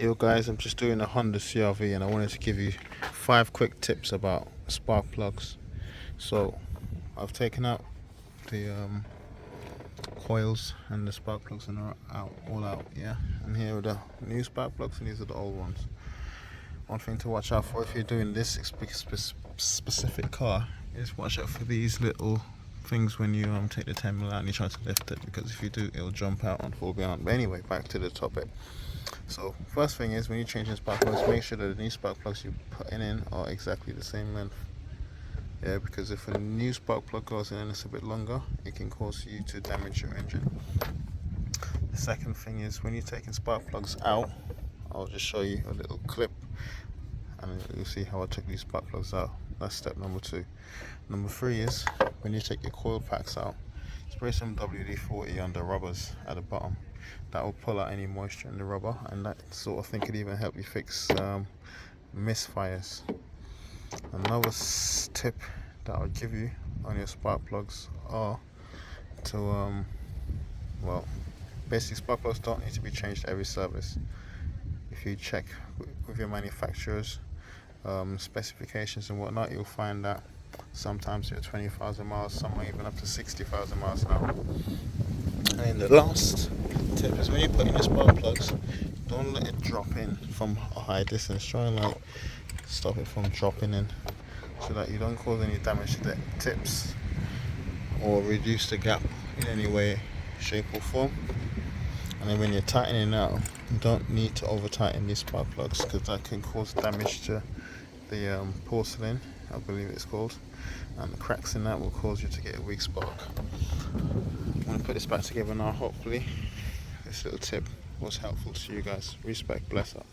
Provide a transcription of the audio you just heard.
Yo guys, I'm just doing a Honda CRV and I wanted to give you 5 quick tips about spark plugs. So I've taken out the coils and the spark plugs and are all out, yeah. And here are the new spark plugs and these are the old ones. One thing to watch out for if you're doing this specific car is watch out for these little things when you take the 10mm out and you try to lift it, because if you do it'll jump out and fall behind. But anyway, back to the topic. So first thing is, when you're changing spark plugs, make sure that the new spark plugs you're putting in are exactly the same length. Yeah, because if a new spark plug goes in and it's a bit longer, it can cause you to damage your engine. The second thing is, when you're taking spark plugs out, I'll just show you a little clip and you'll see how I took these spark plugs out. That's step number 2. Number 3 is, when you take your coil packs out, spray some WD-40 on the rubbers at the bottom. That will pull out any moisture in the rubber, and that sort of thing could even help you fix misfires. Another tip that I'll give you on your spark plugs are to well, basically spark plugs don't need to be changed every service. If you check with your manufacturer's specifications and whatnot, you'll find that sometimes they're 20,000 miles, some are even up to 60,000 miles an hour. And then the last tip is, when you put in your spark plugs, don't let it drop in from a high distance. Try and stop it from dropping in, so that you don't cause any damage to the tips or reduce the gap in any way, shape or form. And then when you're tightening out, you don't need to over tighten these spark plugs, because that can cause damage to the porcelain, I believe it's called, and the cracks in that will cause you to get a weak spark. I'm going to put this back together now. Hopefully this little tip was helpful to you guys. Respect, bless up.